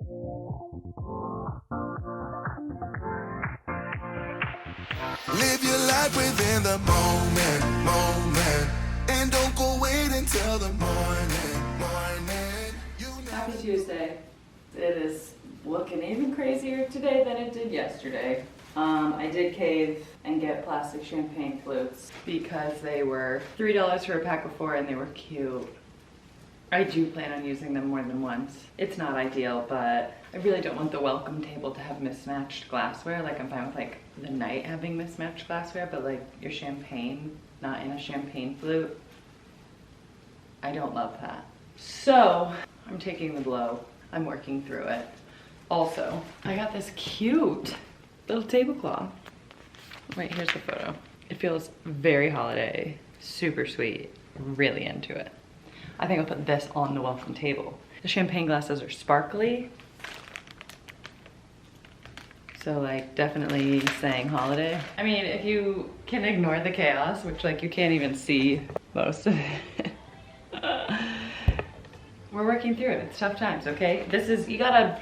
Live your life within the moment, and don't go wait until the morning. Happy Tuesday. It is looking even crazier today than it did yesterday. I did cave and get plastic champagne flutes because they were $3 for a pack of 4 and they were cute. I do plan on using them more than once. It's not ideal, but I really don't want the welcome table to have mismatched glassware. Like, I'm fine with like the night having mismatched glassware, but like your champagne not in a champagne flute, I don't love that. So I'm taking the blow. I'm working through it. Also, I got this cute little tablecloth. Right, here's the photo. It feels very holiday, super sweet, really into it. I think I'll put this on the welcome table. The champagne glasses are sparkly. So like definitely saying holiday. I mean, if you can ignore the chaos, which like you can't even see most of it. We're working through it, it's tough times, okay? This is, you gotta,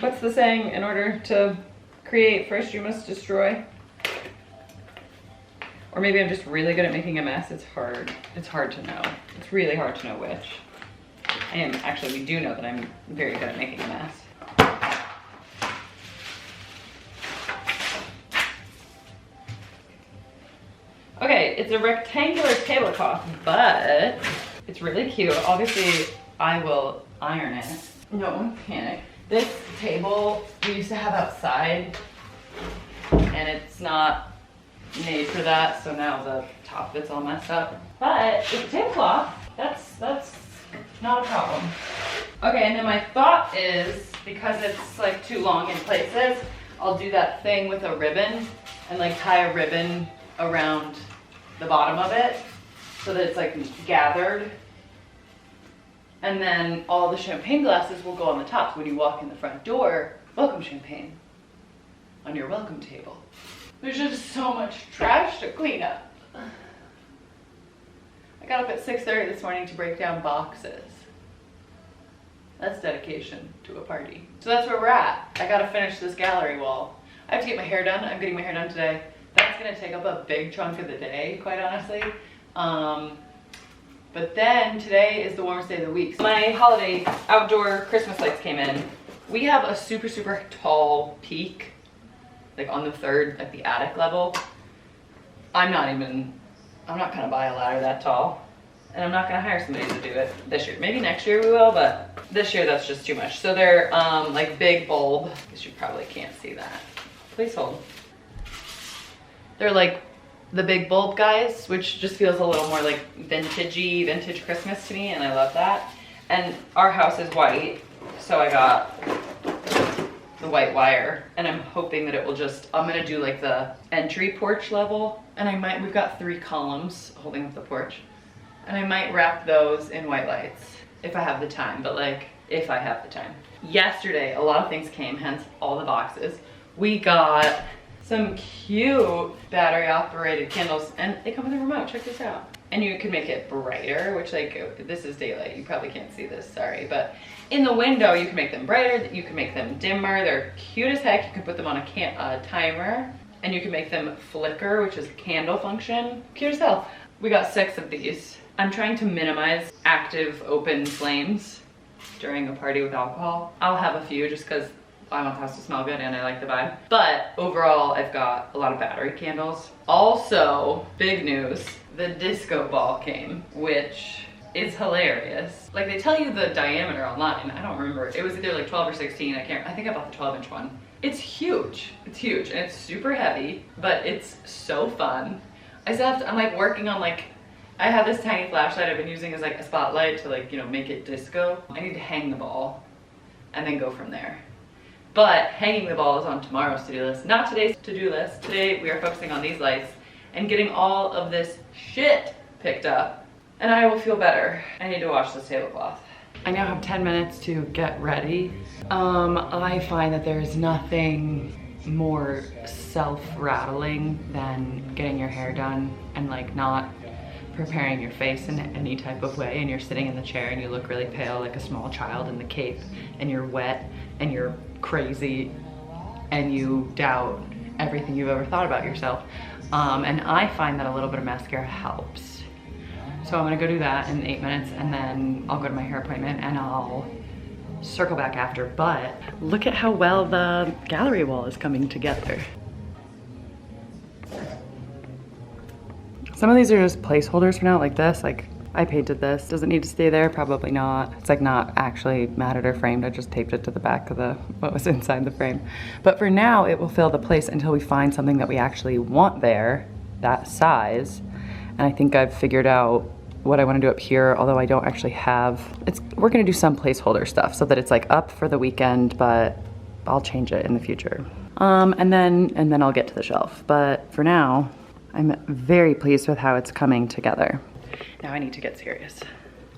what's the saying? In order to create, first you must destroy. Or maybe I'm just really good at making a mess. It's hard to know. It's really hard to know which. Actually, we do know that I'm very good at making a mess. Okay, it's a rectangular tablecloth, but it's really cute. Obviously, I will iron it. No panic. This table we used to have outside, and it's not made for that, so now the top of it's all messed up. But it's a tablecloth. That's not a problem. Okay, and then my thought is, because it's like too long in places, I'll do that thing with a ribbon and like tie a ribbon around the bottom of it so that it's like gathered. And then all the champagne glasses will go on the top. So when you walk in the front door, welcome champagne on your welcome table. There's just so much trash to clean up. I got up at 6:30 this morning to break down boxes. That's dedication to a party. So that's where we're at. I gotta finish this gallery wall. I have to get my hair done. I'm getting my hair done today. That's gonna take up a big chunk of the day, quite honestly. But then today is the warmest day of the week. So my holiday outdoor Christmas lights came in. We have a super, super tall peak, like on the 3rd, like the attic level. I'm not gonna buy a ladder that tall. And I'm not gonna hire somebody to do it this year. Maybe next year we will, but this year that's just too much. So they're like big bulb. I guess you probably can't see that. Please hold. They're like the big bulb guys, which just feels a little more like vintage Christmas to me, and I love that. And our house is white, so I got the white wire, and I'm hoping that it will just, I'm gonna do like the entry porch level, and we've got 3 columns holding up the porch, and I might wrap those in white lights if I have the time, but like, if I have the time. Yesterday, a lot of things came, hence all the boxes. We got some cute battery operated candles, and they come with a remote. Check this out. And you can make it brighter, which like, this is daylight, you probably can't see this, sorry, but in the window you can make them brighter, you can make them dimmer. They're cute as heck. You can put them on a timer, and you can make them flicker, which is a candle function. Cute as hell. We got 6 of these. I'm trying to minimize active open flames during a party with alcohol. I'll have a few just because I want the house to smell good and I like the vibe. But overall, I've got a lot of battery candles. Also, big news, the disco ball came, which is hilarious. Like, they tell you the diameter online. I don't remember. It was either like 12 or 16. I think I bought the 12-inch one. It's huge. It's huge, and it's super heavy, but it's so fun. I'm like working on like, I have this tiny flashlight I've been using as like a spotlight to like, you know, make it disco. I need to hang the ball and then go from there. But hanging the ball is on tomorrow's to-do list, not today's to-do list. Today we are focusing on these lights and getting all of this shit picked up, and I will feel better. I need to wash this tablecloth. I now have 10 minutes to get ready. I find that there's nothing more self-rattling than getting your hair done and like not preparing your face in any type of way, and you're sitting in the chair and you look really pale like a small child in the cape, and you're wet and you're crazy and you doubt everything you've ever thought about yourself. And I find that a little bit of mascara helps. So I'm gonna go do that in 8 minutes, and then I'll go to my hair appointment and I'll circle back after. But look at how well the gallery wall is coming together. Some of these are just placeholders for now, like this. Like, I painted this. Does it need to stay there? Probably not. It's like not actually matted or framed. I just taped it to the back of the what was inside the frame. But for now, it will fill the place until we find something that we actually want there, that size. And I think I've figured out what I want to do up here, although I don't actually have, we're gonna do some placeholder stuff so that it's like up for the weekend, but I'll change it in the future. And then I'll get to the shelf. But for now, I'm very pleased with how it's coming together. Now I need to get serious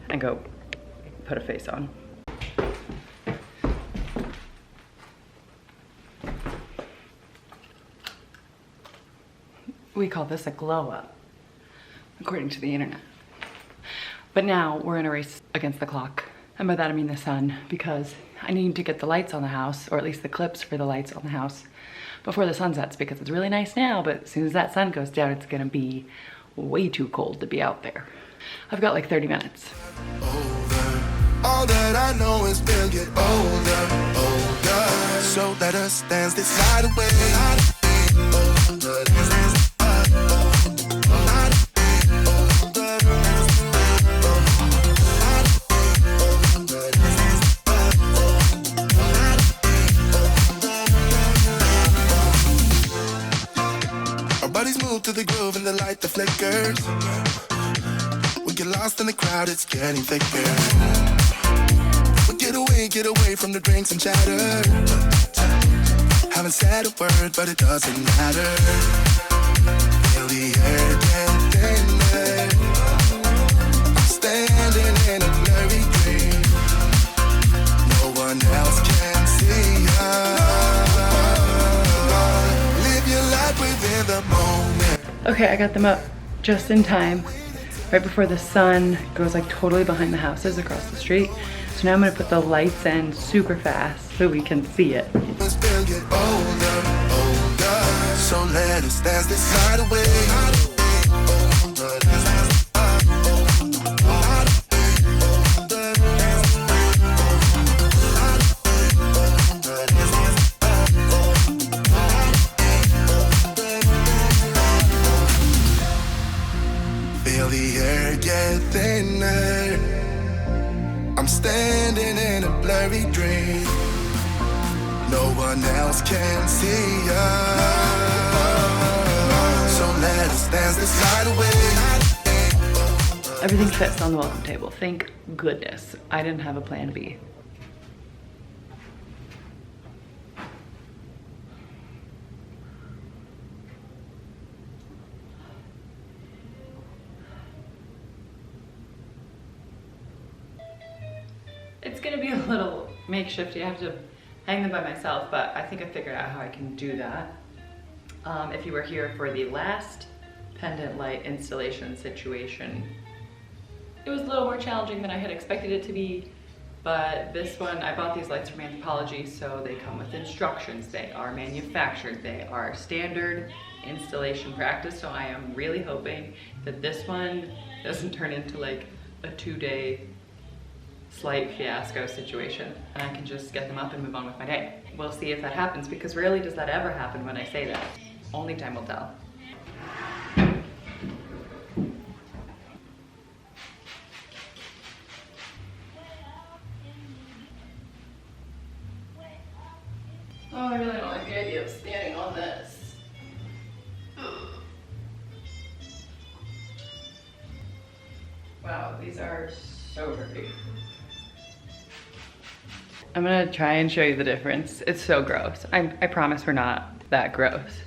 and go put a face on. We call this a glow up, according to the internet. But now we're in a race against the clock. And by that I mean the sun, because I need to get the lights on the house, or at least the clips for the lights on the house, before the sun sets, because it's really nice now, but as soon as that sun goes down, it's gonna be way too cold to be out there. I've got like 30 minutes. All that I know is we'll get older. So let us dance this night away. To the groove and the light that flickers. We get lost in the crowd, it's getting thicker. We get away from the drinks and chatter. Haven't said a word, but it doesn't matter. Feel the air get thinner. I'm standing in a blurry dream. No one else can see us. Live your life within the moment. Okay, I got them up just in time, right before the sun goes like totally behind the houses across the street. So now I'm gonna put the lights in super fast so we can see it. So let us dance this night away. I'm standing in a blurry dream. No one else can see us. So let us dance this night away. Everything fits on the welcome table. Thank goodness. I didn't have a plan B. It's gonna be a little makeshift. I have to hang them by myself, but I think I figured out how I can do that. If you were here for the last pendant light installation situation, it was a little more challenging than I had expected it to be, but this one, I bought these lights from Anthropologie, so they come with instructions. They are manufactured. They are standard installation practice, so I am really hoping that this one doesn't turn into like a 2-day slight fiasco situation, and I can just get them up and move on with my day. We'll see if that happens, because rarely does that ever happen when I say that. Only time will tell. Oh, I really don't like the idea of standing on this. Wow, these are so dirty. I'm gonna try and show you the difference. It's so gross. I promise we're not that gross.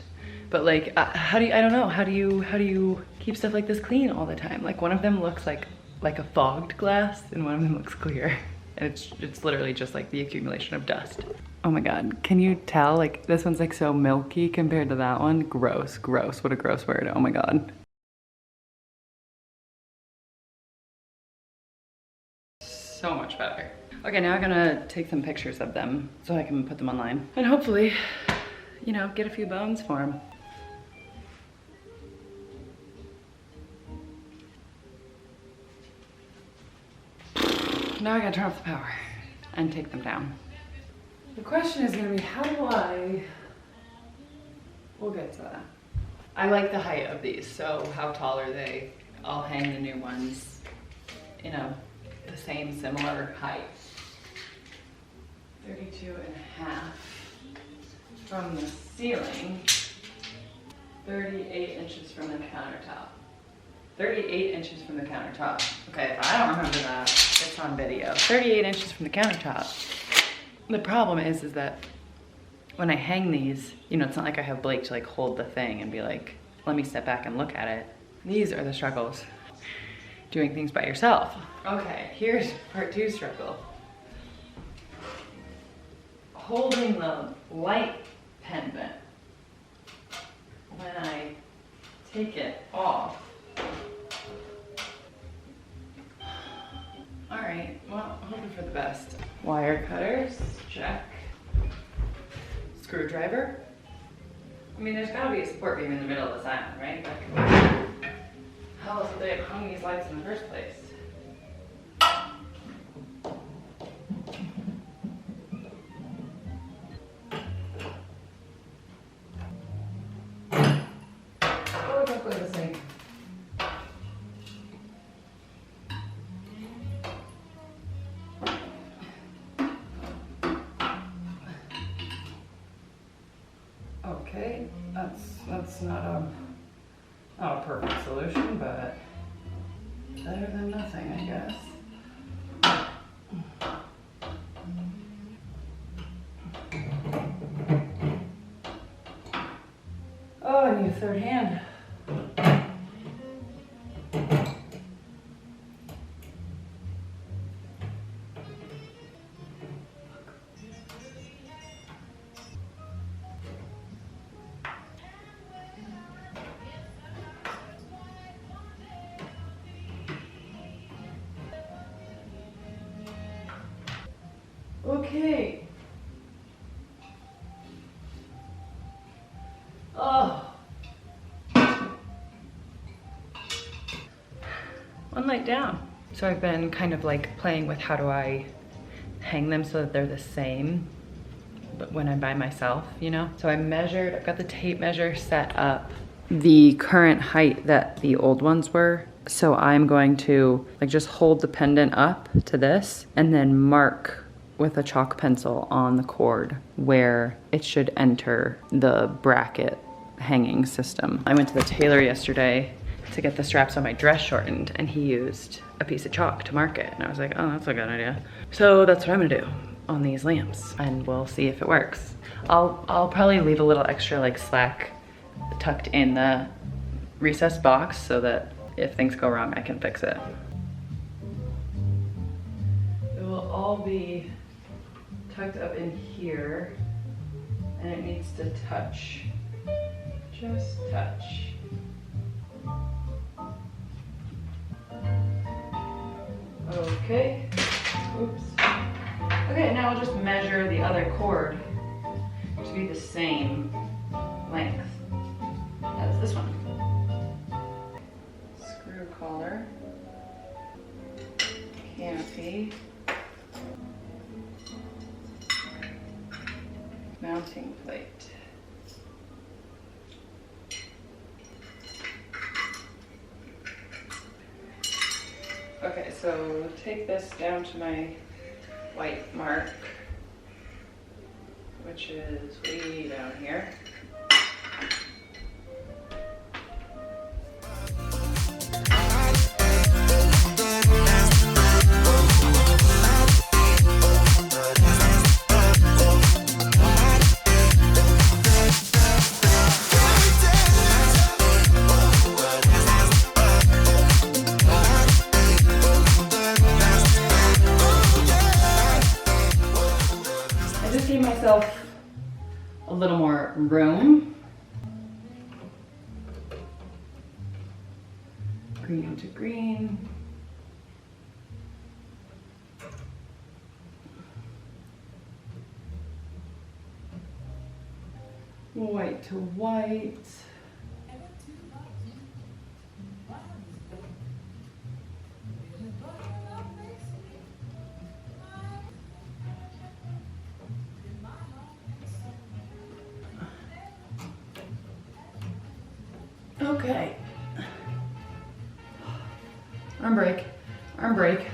But like, how do you, I don't know, how do you keep stuff like this clean all the time? Like, one of them looks like a fogged glass and one of them looks clear. And it's literally just like the accumulation of dust. Oh my God, can you tell? Like, this one's like so milky compared to that one. Gross, gross, what a gross word, oh my God. So much better. Okay, now I'm gonna take some pictures of them so I can put them online. And hopefully, you know, get a few bones for them. Now I gotta turn off the power and take them down. The question is gonna be, how do I, we'll get to that. I like the height of these, so how tall are they? I'll hang the new ones, you know, the same similar height. 32 and a half from the ceiling, 38 inches from the countertop. 38 inches from the countertop. Okay, if I don't remember that, it's on video. 38 inches from the countertop. The problem is that when I hang these, you know, it's not like I have Blake to like hold the thing and be like, let me step back and look at it. These are the struggles. Doing things by yourself. Okay, here's part 2 struggle. Holding the light pendant when I take it off. All right, well, I'm hoping for the best. Wire cutters, check. Screwdriver. I mean, there's gotta be a support beam in the middle of this island, right? Like, how else would they have hung these lights in the first place? Oh, don't go to the sink. Okay, that's not a perfect solution, but better than nothing, I guess. Oh, I need a third hand. Okay. Oh. One light down. So I've been kind of like playing with how do I hang them so that they're the same, but when I'm by myself, you know? So I've got the tape measure set up the current height that the old ones were. So I'm going to like just hold the pendant up to this and then mark with a chalk pencil on the cord where it should enter the bracket hanging system. I went to the tailor yesterday to get the straps on my dress shortened and he used a piece of chalk to mark it. And I was like, oh, that's a good idea. So that's what I'm gonna do on these lamps and we'll see if it works. I'll probably leave a little extra like slack tucked in the recessed box so that if things go wrong, I can fix it. It will all be tucked up in here and it needs to touch, just touch. Okay, oops. Okay, now I'll just measure the other cord to be the same length as this one. Screw collar, canopy, mounting plate. Okay, so take this down to my white mark, which is way down here. A little more room. Green to green. White to white. Okay. Arm break. Arm break.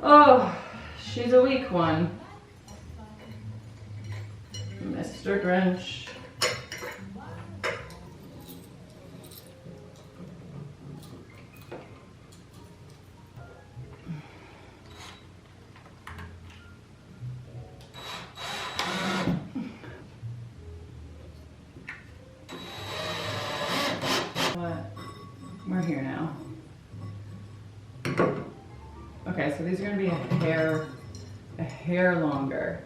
Oh, she's a weak one. Mr. Grinch. What? We're here now. Okay, so these are gonna be a hair longer.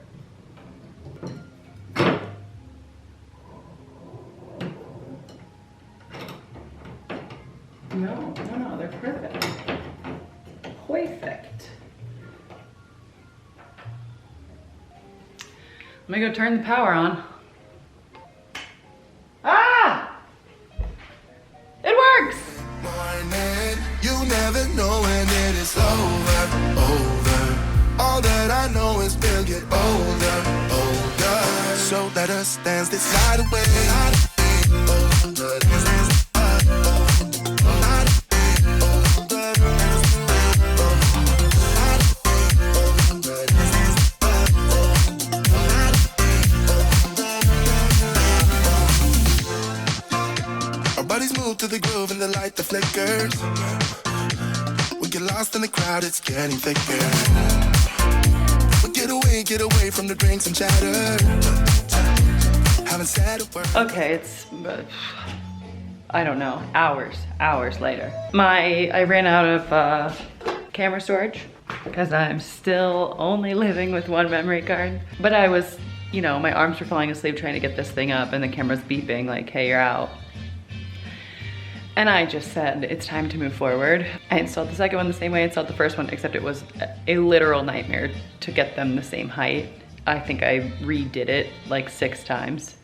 No, they're perfect. Perfect. Let me go turn the power on. Ah! It works! Morning, you never know when it is over. All that I know is we'll get older. So let us dance this night away. Our bodies move to the groove and the light that flickers. We get lost in the crowd, it's getting thicker. We get away from the drinks and chatter. Haven't said a word. Okay, it's, I don't know, hours later. I ran out of camera storage because I'm still only living with one memory card. But I was, you know, my arms were falling asleep trying to get this thing up and the camera's beeping like, hey, you're out. And I just said, it's time to move forward. I installed the second one the same way I installed the first one, except it was a literal nightmare to get them the same height. I think I redid it like 6 times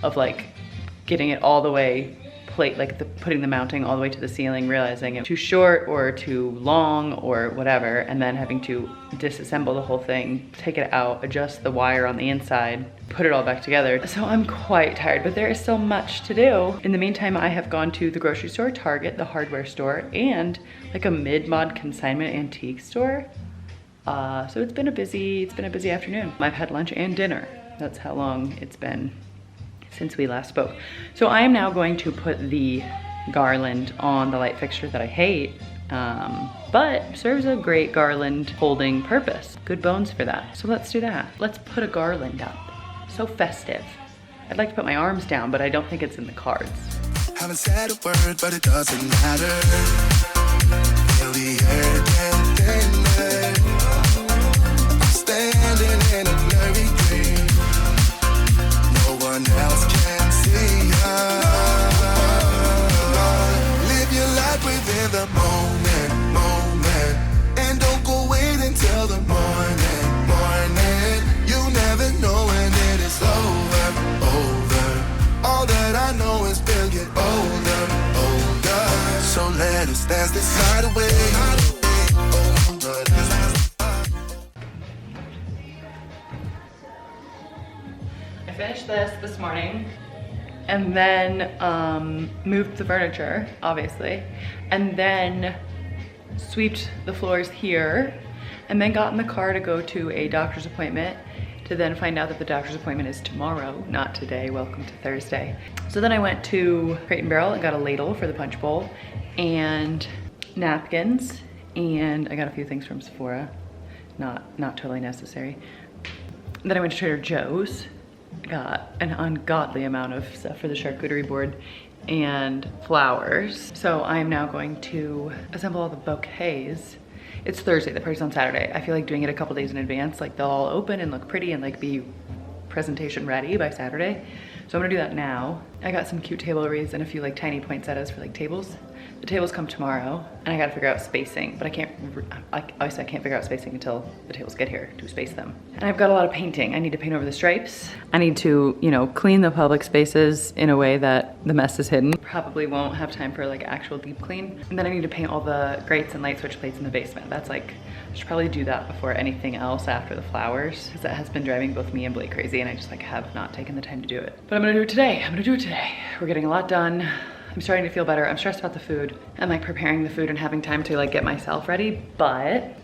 of like getting it all the way, putting the mounting all the way to the ceiling, realizing it was too short or too long or whatever, and then having to disassemble the whole thing, take it out, adjust the wire on the inside, put it all back together. So I'm quite tired, but there is still much to do. In the meantime, I have gone to the grocery store, Target, the hardware store, and like a mid-mod consignment antique store. So it's been a busy afternoon. I've had lunch and dinner. That's how long it's been since we last spoke. So I am now going to put the garland on the light fixture that I hate, but serves a great garland holding purpose. Good bones for that. So let's do that. Let's put a garland up. So festive. I'd like to put my arms down, but I don't think it's in the cards. Haven't said a word, but it doesn't matter. Feel the air get thinner. Standing in a blurry dream. No one else can see us. Live your life within the moment, and don't go wait until the morning. You never know when it is over. All that I know is we'll get older. So let us dance this night away. I finished this morning and then moved the furniture, obviously, and then sweeped the floors here, and then got in the car to go to a doctor's appointment, to then find out that the doctor's appointment is tomorrow, not today. Welcome to Thursday. So then I went to Crate & Barrel and got a ladle for the punch bowl and napkins, and I got a few things from Sephora, not totally necessary. Then I went to Trader Joe's, got an ungodly amount of stuff for the charcuterie board and flowers. So I'm now going to assemble all the bouquets. It's Thursday, the party's on Saturday. I feel like doing it a couple days in advance, like they'll all open and look pretty and like be presentation ready by Saturday. So I'm gonna do that now. I got some cute table wreaths and a few like tiny poinsettias for like tables. The tables come tomorrow and I gotta figure out spacing, but obviously I can't figure out spacing until the tables get here to space them. And I've got a lot of painting. I need to paint over the stripes. I need to, you know, clean the public spaces in a way that the mess is hidden. Probably won't have time for like actual deep clean. And then I need to paint all the grates and light switch plates in the basement. That's like, I should probably do that before anything else after the flowers, because that has been driving both me and Blake crazy and I just like have not taken the time to do it. But I'm gonna do it today. I'm gonna do it today. We're getting a lot done. I'm starting to feel better. I'm stressed about the food and like preparing the food and having time to like get myself ready, but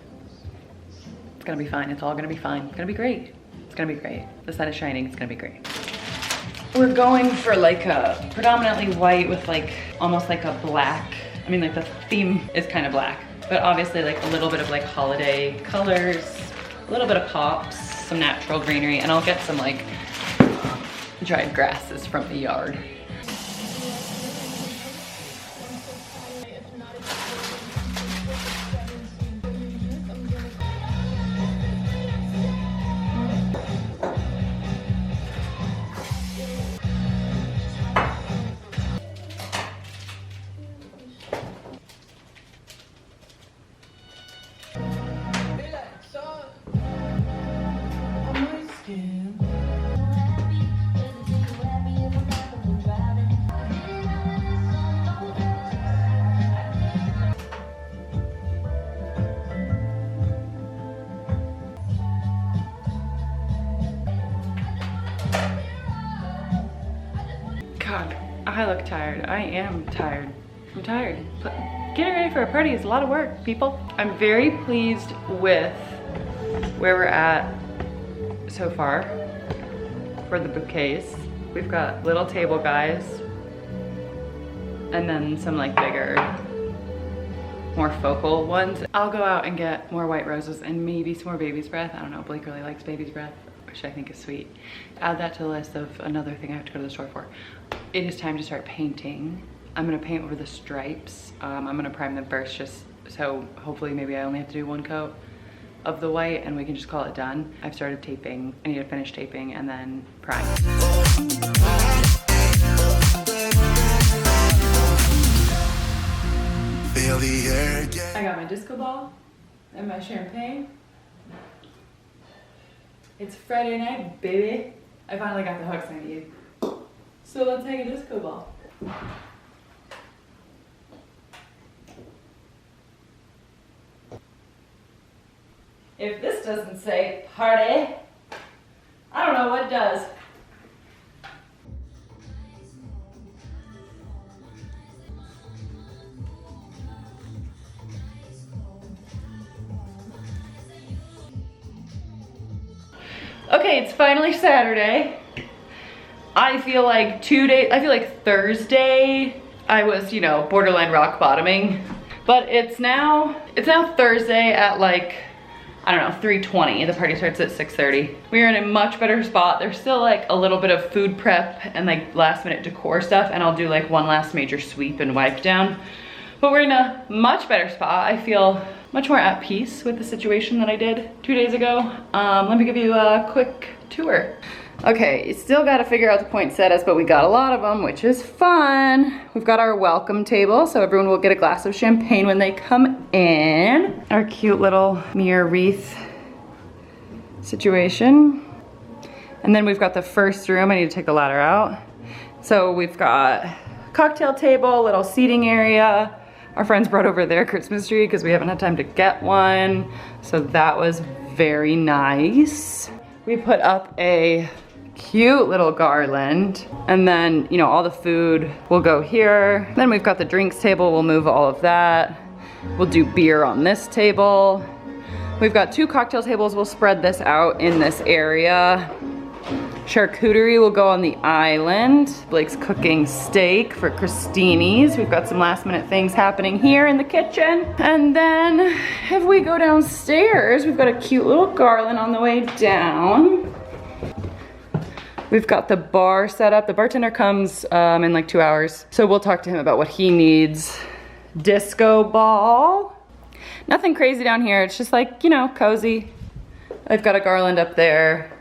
it's gonna be fine. It's all gonna be fine. It's gonna be great. It's gonna be great. The sun is shining. It's gonna be great. We're going for like a predominantly white with like almost like a black. I mean, like the theme is kind of black, but obviously like a little bit of like holiday colors, a little bit of pops, some natural greenery, and I'll get some like dried grasses from the yard. God, I look tired. I am tired. I'm tired. But getting ready for a party is a lot of work, people. I'm very pleased with where we're at so far for the bouquets. We've got little table guys and then some like bigger, more focal ones. I'll go out and get more white roses and maybe some more baby's breath. I don't know, Blake really likes baby's breath, which I think is sweet. Add that to the list of another thing I have to go to the store for. It is time to start painting. I'm gonna paint over the stripes. I'm gonna prime them first, just so hopefully maybe I only have to do one coat of the white and we can just call it done. I've started taping. I need to finish taping and then prime. Feel the air get I got my disco ball and my champagne. It's Friday night, baby. I finally got the hooks I need. So let's hang a disco ball. If this doesn't say party, I don't know what does. Okay, it's finally Saturday. I feel like Thursday I was, you know, borderline rock bottoming, but it's now Thursday at like, I don't know, 3:20. The party starts at 6:30. We are in a much better spot. There's still like a little bit of food prep and like last minute decor stuff, and I'll do like one last major sweep and wipe down. But we're in a much better spot. I feel much more at peace with the situation that I did 2 days ago. Let me give you a quick tour. Okay, you still gotta figure out the poinsettias, but we got a lot of them, which is fun. We've got our welcome table, so everyone will get a glass of champagne when they come in. Our cute little mirror wreath situation. And then we've got the first room. I need to take the ladder out. So we've got cocktail table, little seating area. Our friends brought over their Christmas tree because we haven't had time to get one. So that was very nice. We put up a cute little garland, and then, you know, all the food will go here. Then we've got the drinks table. We'll move all of that. We'll do beer on this table. We've got 2 cocktail tables. We'll spread this out in this area. Charcuterie will go on the island. Blake's cooking steak for Christini's. We've got some last minute things happening here in the kitchen. And then if we go downstairs, we've got a cute little garland on the way down. We've got the bar set up. The bartender comes in like 2 hours. So we'll talk to him about what he needs. Disco ball. Nothing crazy down here. It's just like, you know, cozy. I've got a garland up there.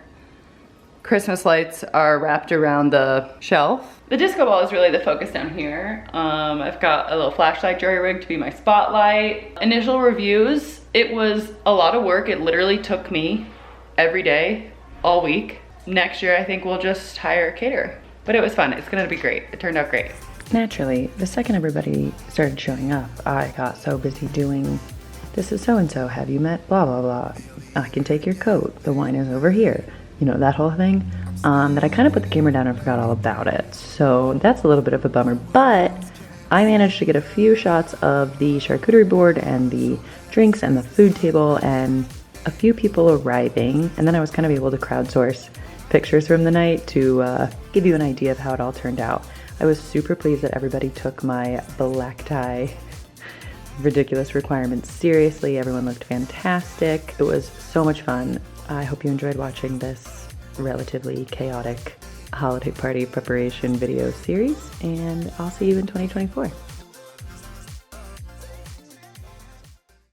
Christmas lights are wrapped around the shelf. The disco ball is really the focus down here. I've got a little flashlight jury rig to be my spotlight. Initial reviews, it was a lot of work. It literally took me every day, all week. Next year, I think we'll just hire a caterer. But it was fun, it's gonna be great. It turned out great. Naturally, the second everybody started showing up, I got so busy doing, this is so-and-so, have you met, blah, blah, blah. I can take your coat, the wine is over here. You know, that whole thing, that I kind of put the camera down and forgot all about it. So that's a little bit of a bummer, but I managed to get a few shots of the charcuterie board and the drinks and the food table and a few people arriving. And then I was kind of able to crowdsource pictures from the night to give you an idea of how it all turned out. I was super pleased that everybody took my black tie ridiculous requirements seriously. Everyone looked fantastic. It was so much fun. I hope you enjoyed watching this relatively chaotic holiday party preparation video series, and I'll see you in 2024.